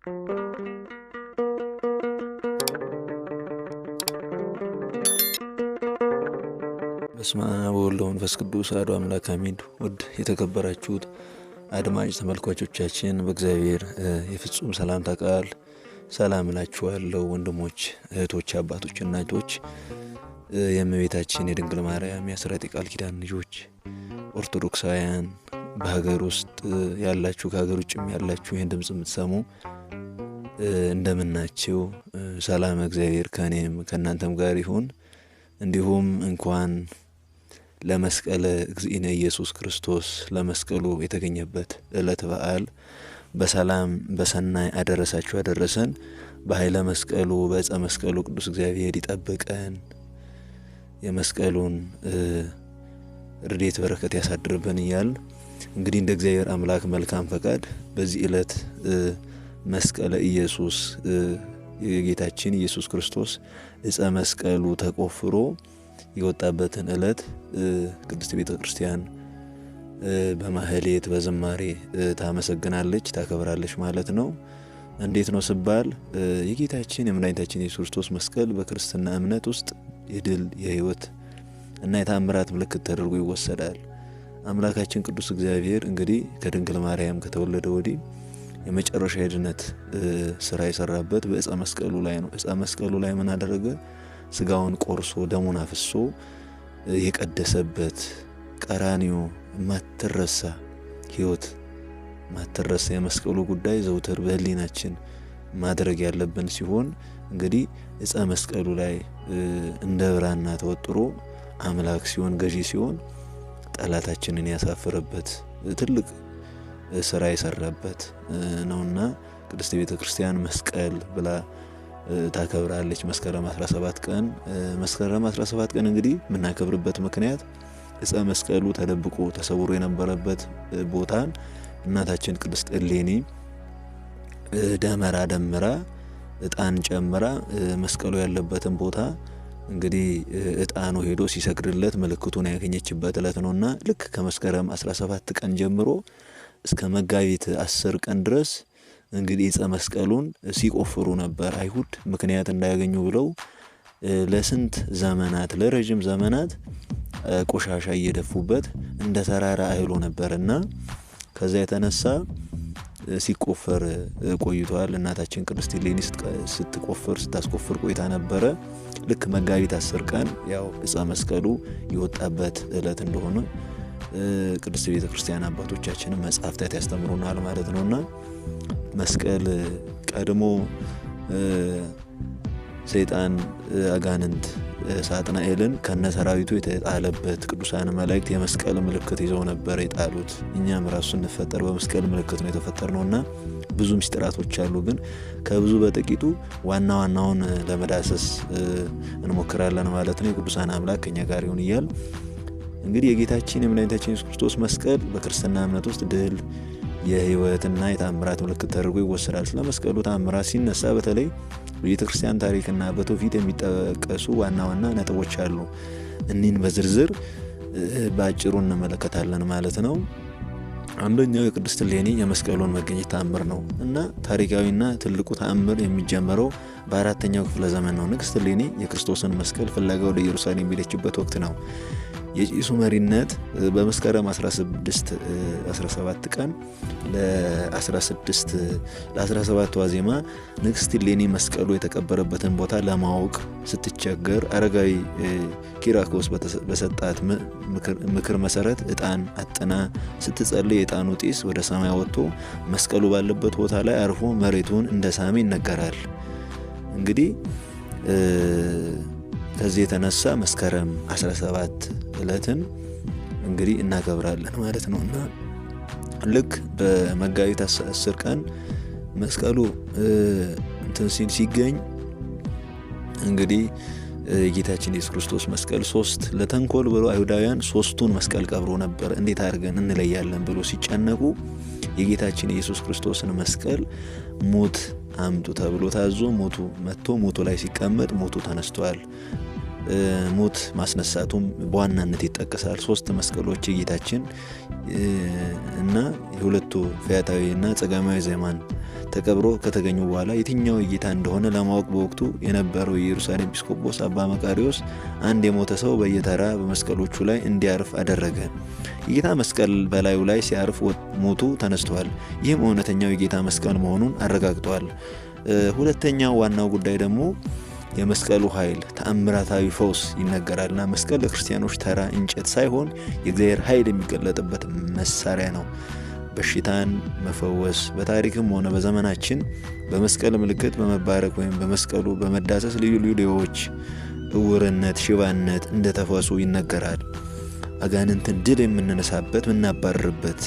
በስመ አብ ወወልድ ወመንፈስ ቅዱስ አሐዱ አምላክ አሜን። ውድ የተከበራችሁት አድማጭ ተመልካቾቻችን በእግዚአብሔር የፍጹም ሰላምታ ቃል ሰላም እላችኋለሁ። ወንድሞች፣ እህቶች፣ አባቶች፣ እናቶች የእመቤታችን የድንግል ማርያም የአስራት ቃል ኪዳን ልጆች ኦርቶዶክሳውያን በሀገር ውስጥ ያላችሁ ከሀገር ውጭም ያላችሁ ይህን ድምጽ የምትሰሙ እንደምናችሁ፣ ሰላም እግዚአብሔር ከኔም ከእናንተም ጋር ይሁን። እንዲሁም እንኳን ለመስቀለ እግዚእነ ኢየሱስ ክርስቶስ ለመስቀሉ የተገኘበት ዕለት በዓል በሰላም በሰናይ አደረሳችሁ አደረሰን። በኃይለ መስቀሉ በዕፀ መስቀሉ ቅዱስ እግዚአብሔር ይጠብቀን፣ የመስቀሉን ረድኤት በረከት ያሳድርብን እያል እንግዲህ እንደ እግዚአብሔር አምላክ መልካም ፈቃድ በዚህ ዕለት መስቀለ ኢየሱስ የጌታችን ኢየሱስ ክርስቶስ ዕፀ መስቀሉ ተቆፍሮ የወጣበትን ዕለት ቅድስት ቤተ ክርስቲያን በማህሌት በዝማሬ ታመሰግናለች ታከብራለች ማለት ነው። እንዴት ነው ሲባል የጌታችን የመድኃኒታችን ኢየሱስ ክርስቶስ መስቀል በክርስትና እምነት ውስጥ የድል የሕይወት እና የተአምራት ምልክት ተደርጎ ይወሰዳል። አምላካችን ቅዱስ እግዚአብሔር እንግዲህ ከድንግል ማርያም ከተወለደ ወዲህ የመጨረሻ የድነት ስራ የሰራበት በዕፀ መስቀሉ ላይ ነው። ዕፀ መስቀሉ ላይ ምን አደረገ? ስጋውን ቆርሶ ደሙን አፍሶ የቀደሰበት ቀራንዮ ማትረሳ ሕይወት ማትረሳ የመስቀሉ ጉዳይ ዘውትር በህሊናችን ማድረግ ያለብን ሲሆን እንግዲህ ዕፀ መስቀሉ ላይ እንደ ብራና ተወጥሮ አምላክ ሲሆን ገዢ ሲሆን ጠላታችንን ያሳፈረበት ትልቅ ስራ የሰራበት ነውና ቅድስት ቤተ ክርስቲያን መስቀል ብላ ታከብራለች። መስከረም 17 ቀን መስከረም 17 ቀን እንግዲህ የምናከብርበት ምክንያት ዕፀ መስቀሉ ተደብቆ ተሰውሮ የነበረበት ቦታን እናታችን ቅድስት እሌኒ ደመራ ደምራ ዕጣን ጨምራ መስቀሉ ያለበትን ቦታ እንግዲህ ዕጣኑ ሄዶ ሲሰግድለት ምልክቱን ያገኘችበት ዕለት ነውና ልክ ከመስከረም 17 ቀን ጀምሮ እስከ መጋቢት 10 ቀን ድረስ እንግዲህ ዕፀ መስቀሉን ሲቆፍሩ ነበር። አይሁድ ምክንያት እንዳያገኙ ብለው ለስንት ዘመናት ለረጅም ዘመናት ቆሻሻ እየደፉበት እንደ ተራራ አይሎ ነበርና ከዛ የተነሳ ሲቆፈር ቆይቷል። እናታችን ቅድስት እሌኒ ስታስቆፍር ቆይታ ነበረ። ልክ መጋቢት 10 ቀን ያው ዕፀ መስቀሉ የወጣበት ዕለት እንደሆነ ቅድስት ቤተ ክርስቲያን አባቶቻችንን መጻሕፍታት ያስተምሩናል ማለት ነውና መስቀል ቀድሞ ሰይጣን አጋንንት ሳጥናኤልን ከነሰራዊቱ የተጣለበት ቅዱሳን መላእክት የመስቀል ምልክት ይዘው ነበር የጣሉት። እኛም ራሱ ስንፈጠር በመስቀል ምልክት ነው የተፈጠርነውና ብዙ ምስጢራቶች አሉ። ግን ከብዙ በጥቂቱ ዋና ዋናውን ለመዳሰስ እንሞክራለን ማለት ነው። የቅዱሳን አምላክ ከኛ ጋር ይሁን እያል እንግዲህ የጌታችን የመድኃኒታችን ኢየሱስ ክርስቶስ መስቀል በክርስትና እምነት ውስጥ ድል የሕይወትና የተአምራት ምልክት ተደርጎ ይወሰዳል። ስለ መስቀሉ ተአምራት ሲነሳ በተለይ በቤተ ክርስቲያን ታሪክና በትውፊት የሚጠቀሱ ዋና ዋና ነጥቦች አሉ። እኒህን በዝርዝር በአጭሩ እንመለከታለን ማለት ነው። አንደኛው የቅድስት እሌኒ የመስቀሉን መገኘት ተአምር ነው እና ታሪካዊና ትልቁ ተአምር የሚጀመረው በ4ኛው ክፍለ ዘመን ነው። ንግሥት እሌኒ የክርስቶስን መስቀል ፍለጋ ወደ ኢየሩሳሌም ሄደችበት ወቅት ነው። የጭሱ መሪነት በመስከረም 17 ቀን ለ17 ዋዜማ ንግሥት እሌኒ መስቀሉ የተቀበረበትን ቦታ ለማወቅ ስትቸገር አረጋዊ ኪራኮስ በሰጣት ምክር መሰረት ዕጣን አጥና ስትጸልይ የዕጣኑ ጢስ ወደ ሰማይ ወጥቶ መስቀሉ ባለበት ቦታ ላይ አርፎ መሬቱን እንደሳመ ይነገራል። እንግዲህ ከዚህ የተነሳ መስከረም 17 ዕለትን እንግዲህ እናከብራለን ማለት ነውና ልክ በመጋቢት 10 ቀን መስቀሉ ሲገኝ እንግዲህ የጌታችን ኢየሱስ ክርስቶስ መስቀል 3 ለተንኮል ብሎ አይሁዳውያን 3ቱን መስቀል ቀብሮ ነበር። እንዴት አድርገን እንለያለን ብሎ ሲጨነቁ የጌታችን ኢየሱስ ክርስቶስን መስቀል ሙት አምጡ ተብሎ ታዞ ሞቱ መጥቶ ሞቱ ላይ ሲቀመጥ ሞቱ ተነስቷል። ሙት ማስነሳቱም በዋናነት ይጠቀሳል። 3 መስቀሎች የጌታችን እና የሁለቱ ፈያታዊና ጸጋማዊ ዜማን ተቀብሮ ከተገኙ በኋላ የትኛው ጌታ እንደሆነ ለማወቅ በወቅቱ የነበረው የኢየሩሳሌም ኤጲስቆጶስ አባ መቃርዮስ አንድ የሞተ ሰው በየተራ በመስቀሎቹ ላይ እንዲያርፍ አደረገ። የጌታ መስቀል በላዩ ላይ ሲያርፍ ሞቱ ተነስቷል። ይህም እውነተኛው የጌታ መስቀል መሆኑን አረጋግጧል። ሁለተኛው ዋናው ጉዳይ ደግሞ የመስቀሉ ኃይል ተአምራታዊ ፈውስ ይነገራልና መስቀል ለክርስቲያኖች ተራ እንጨት ሳይሆን የእግዚአብሔር ኃይል የሚገለጥበት መሳሪያ ነው። በሽታን መፈወስ በታሪክም ሆነ በዘመናችን በመስቀል ምልክት በመባረክ ወይም በመስቀሉ በመዳሰስ ልዩ ልዩ ደዌዎች፣ እውርነት፣ ሽባነት እንደተፈወሱ ይነገራል። አጋንንትን ድል የምንነሳበት የምናባርርበት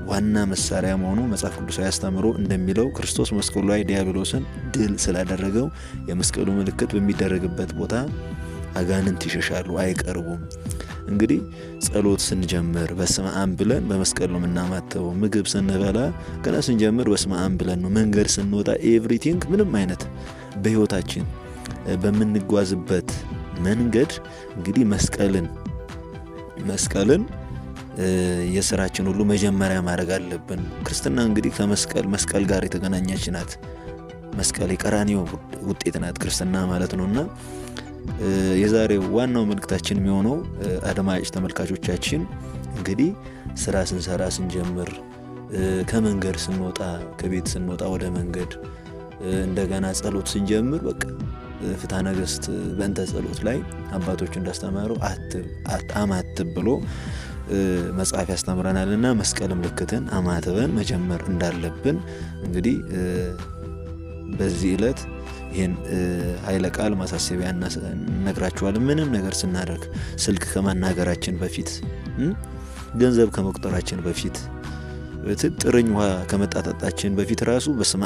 ዋና መሳሪያ መሆኑ መጽሐፍ ቅዱሳዊ አስተምሮ እንደሚለው ክርስቶስ መስቀሉ ላይ ዲያብሎስን ድል ስላደረገው የመስቀሉ ምልክት በሚደረግበት ቦታ አጋንንት ይሸሻሉ፣ አይቀርቡም። እንግዲህ ጸሎት ስንጀምር በስመ አብ ብለን በመስቀል ነው የምናማተበው። ምግብ ስንበላ ገና ስንጀምር በስመ አብ ብለን ነው። መንገድ ስንወጣ ኤቭሪቲንግ ምንም አይነት በህይወታችን በምንጓዝበት መንገድ እንግዲህ መስቀልን የሥራችን ሁሉ መጀመሪያ ማድረግ አለብን። ክርስትና እንግዲህ መስቀል ጋር የተገናኘች ናት። መስቀል የቀራንዮ ውጤት ናት ክርስትና ማለት ነውና የዛሬው ዋናው መልእክታችን የሚሆነው አድማጭ ተመልካቾቻችን እንግዲህ ስራ ስንሰራ ስንጀምር፣ ከመንገድ ስንወጣ፣ ከቤት ስንወጣ ወደ መንገድ እንደገና ጸሎት ስንጀምር በቃ ፍትሐ ነገሥት በእንተ ጸሎት ላይ አባቶች እንዳስተማሩ አማትብ ብሎ መጽሐፍ ያስተምረናልና መስቀል ምልክትን አማትበን መጀመር እንዳለብን እንግዲህ በዚህ ዕለት ይሄን ኃይለ ቃል ማሳሰቢያ ነግራችኋለን። ምንም ነገር ስናደርግ ስልክ ከማናገራችን በፊት፣ ገንዘብ ከመቁጠራችን በፊት፣ ጥርኝ ውሃ ከመጣጣጣችን በፊት ራሱ በስመ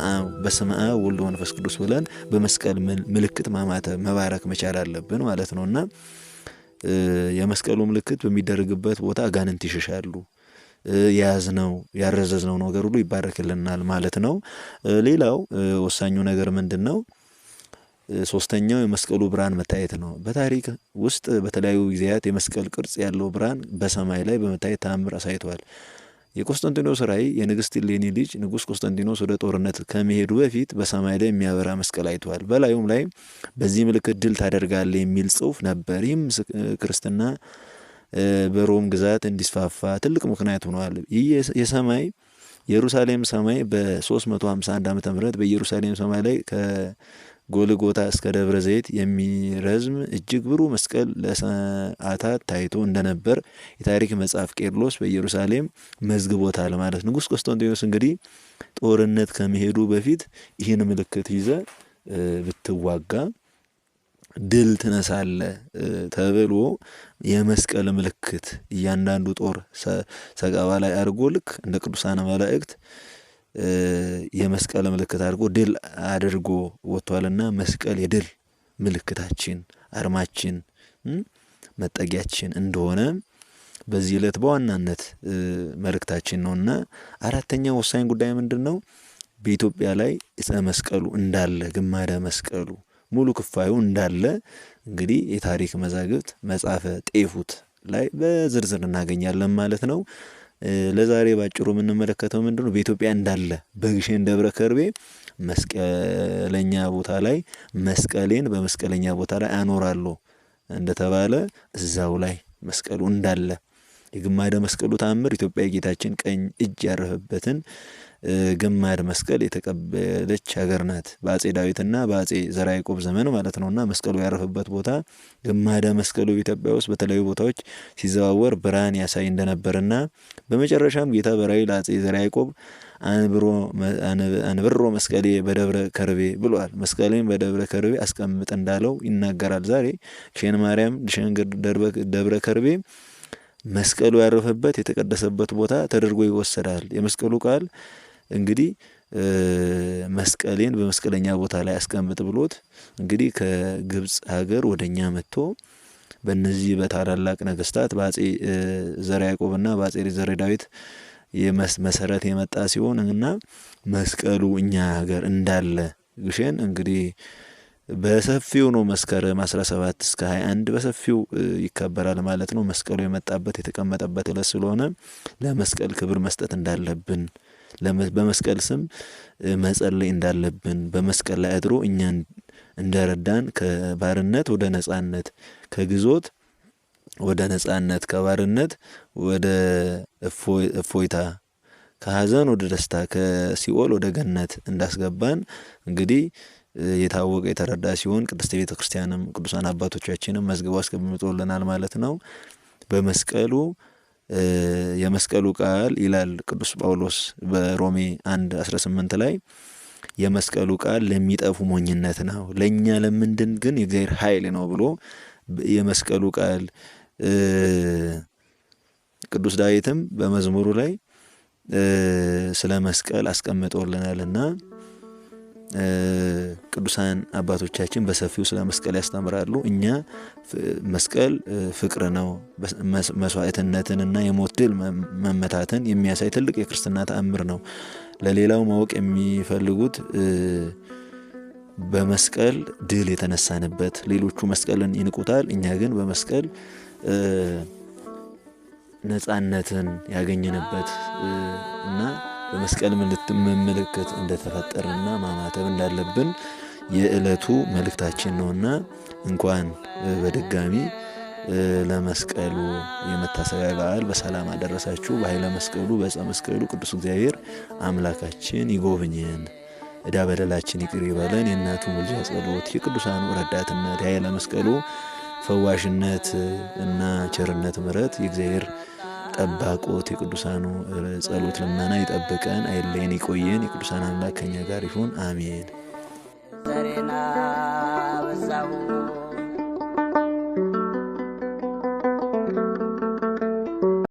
አብ ወወልድ ወመንፈስ ቅዱስ ብለን በመስቀል ምልክት ማማተብ መባረክ መቻል አለብን ማለት ነውና የመስቀሉ ምልክት በሚደረግበት ቦታ አጋንንት ይሸሻሉ። ያረዘዝነው ነገር ሁሉ ይባረክልናል ማለት ነው። ሌላው ወሳኙ ነገር ምንድነው? ሶስተኛው የመስቀሉ ብርሃን መታየት ነው። በታሪክ ውስጥ በተለያዩ ጊዜያት የመስቀል ቅርጽ ያለው ብርሃን በሰማይ ላይ በመታየት ተአምር አሳይቷል። የቆስጠንጢኖስ ራእይ የንግስት እሌኒ ልጅ ንጉስ ቆስጠንጢኖስ ወደ ጦርነት ከመሄዱ በፊት በሰማይ ላይ የሚያበራ መስቀል አይቷል። በላዩም ላይ በዚህ ምልክት ድል ታደርጋለህ የሚል ጽሑፍ ነበር። ይህም ክርስትና በሮም ግዛት እንዲስፋፋ ትልቅ ምክንያት ሆኗል። ይህ የኢየሩሳሌም ሰማይ በ351 ዓመተ ምህረት በኢየሩሳሌም ሰማይ ላይ ከጎልጎታ እስከ ደብረ ዘይት የሚረዝም እጅግ ብሩህ መስቀል ለሰዓታት ታይቶ እንደነበር የታሪክ መጽሐፍ ቄርሎስ በኢየሩሳሌም መዝግቦታል ማለት። ንጉስ ቆስጠንጢኖስ እንግዲህ ጦርነት ከመሄዱ በፊት ይህን ምልክት ይዘ ብትዋጋ ድል ትነሳለህ ተብሎ የመስቀል ምልክት እያንዳንዱ ጦር ሰቀባ ላይ አድርጎ ልክ እንደ ቅዱሳን መላእክት የመስቀል ምልክት አድርጎ ድል አድርጎ ወጥቷልና መስቀል የድል ምልክታችን፣ አርማችን፣ መጠጊያችን እንደሆነ በዚህ ዕለት በዋናነት መልእክታችን ነውና አራተኛው ወሳኝ ጉዳይ ምንድነው? በኢትዮጵያ ላይ ዕፀ መስቀሉ እንዳለ ግማደ መስቀሉ ሙሉ ክፋዩ እንዳለ እንግዲህ የታሪክ መዛግብት መጽሐፈ ጤፉት ላይ በዝርዝር እናገኛለን ማለት ነው። ለዛሬ ባጭሩ የምንመለከተው ምንድነው? በኢትዮጵያ እንዳለ በግሸን ደብረ ከርቤ መስቀለኛ ቦታ ላይ መስቀሌን በመስቀለኛ ቦታ ላይ አኖራለሁ እንደተባለ እዛው ላይ መስቀሉ እንዳለ የግማደ መስቀሉ ተአምር ኢትዮጵያ የጌታችን ቀኝ እጅ ያረፈበትን ግማደ መስቀል የተቀበለች ሀገር ናት። በአጼ ዳዊትና በአጼ ዘርዓ ያዕቆብ ዘመን ማለት ነውና መስቀሉ ያረፈበት ቦታ ግማደ መስቀሉ ኢትዮጵያ ውስጥ በተለያዩ ቦታዎች ሲዘዋወር ብርሃን ያሳይ እንደነበርና በመጨረሻም ጌታ በራእይ ለአጼ ዘርዓ ያዕቆብ አንብሮ መስቀሌ በደብረ ከርቤ ብሏል። መስቀሌን በደብረ ከርቤ አስቀምጥ እንዳለው ይናገራል። ዛሬ ግሸን ማርያም፣ ግሸን ደብረ ከርቤ መስቀሉ ያረፈበት የተቀደሰበት ቦታ ተደርጎ ይወሰዳል። የመስቀሉ ቃል እንግዲህ መስቀሌን በመስቀለኛ ቦታ ላይ አስቀምጥ ብሎት እንግዲህ ከግብጽ ሀገር ወደኛ መጥቶ በእነዚህ በታላላቅ ነገስታት በአጼ ዘርዓ ያዕቆብና በአጼ ዘርዓ ዳዊት መሰረት የመጣ ሲሆን እና መስቀሉ እኛ ሀገር እንዳለ ግሸን እንግዲህ በሰፊው ነው መስከረም 17 እስከ 21 በሰፊው ይከበራል ማለት ነው። መስቀሉ የመጣበት የተቀመጠበት ዕለት ስለሆነ ለመስቀል ክብር መስጠት እንዳለብን በመስቀል ስም መጸለይ እንዳለብን በመስቀል ላይ አድሮ እኛን እንደረዳን ከባርነት ወደ ነጻነት ከግዞት ወደ ነጻነት ከባርነት ወደ እፎይታ ከሐዘን ወደ ደስታ ከሲኦል ወደ ገነት እንዳስገባን እንግዲህ የታወቀ የተረዳ ሲሆን ቅድስት ቤተ ክርስቲያንም ቅዱሳን አባቶቻችንም መዝግበው አስቀምጠውልናል ማለት ነው። በመስቀሉ የመስቀሉ ቃል ይላል ቅዱስ ጳውሎስ በሮሜ 1:18 ላይ የመስቀሉ ቃል ለሚጠፉ ሞኝነት ነው ለኛ ለምንድን ግን የእግዚአብሔር ኃይል ነው ብሎ የመስቀሉ ቃል ቅዱስ ዳዊትም በመዝሙሩ ላይ ስለ መስቀል አስቀምጠውልናልና ቅዱሳን አባቶቻችን በሰፊው ስለ መስቀል ያስተምራሉ። እኛ መስቀል ፍቅር ነው መስዋዕትነትንና የሞት ድል መመታትን የሚያሳይ ትልቅ የክርስትና ተአምር ነው። ለሌላው ማወቅ የሚፈልጉት በመስቀል ድል የተነሳንበት ሌሎቹ መስቀልን ይንቁታል፣ እኛ ግን በመስቀል ነጻነትን ያገኘንበት እና በመስቀል ምልክት እንደተፈጠረና ማማተብ እንዳለብን የዕለቱ መልእክታችን ነውና እንኳን በድጋሚ ለመስቀሉ የመታሰቢያ በዓል በሰላም አደረሳችሁ። በኃይለ መስቀሉ በዕፀ መስቀሉ ቅዱስ እግዚአብሔር አምላካችን ይጎብኘን፣ ዕዳ በደላችን ይቅር ይበለን። የእናቱ ምልጃ ጸሎት የቅዱሳኑ ረዳትነት የኃይለ መስቀሉ ፈዋሽነት እና ቸርነት ምሕረት የእግዚአብሔር ጠባቆት የቅዱሳኑ ጸሎት ልመና ይጠብቀን አይለየን ይቆየን። የቅዱሳን አምላክ ከኛ ጋር ይሁን አሜን። ዘሬና በዛው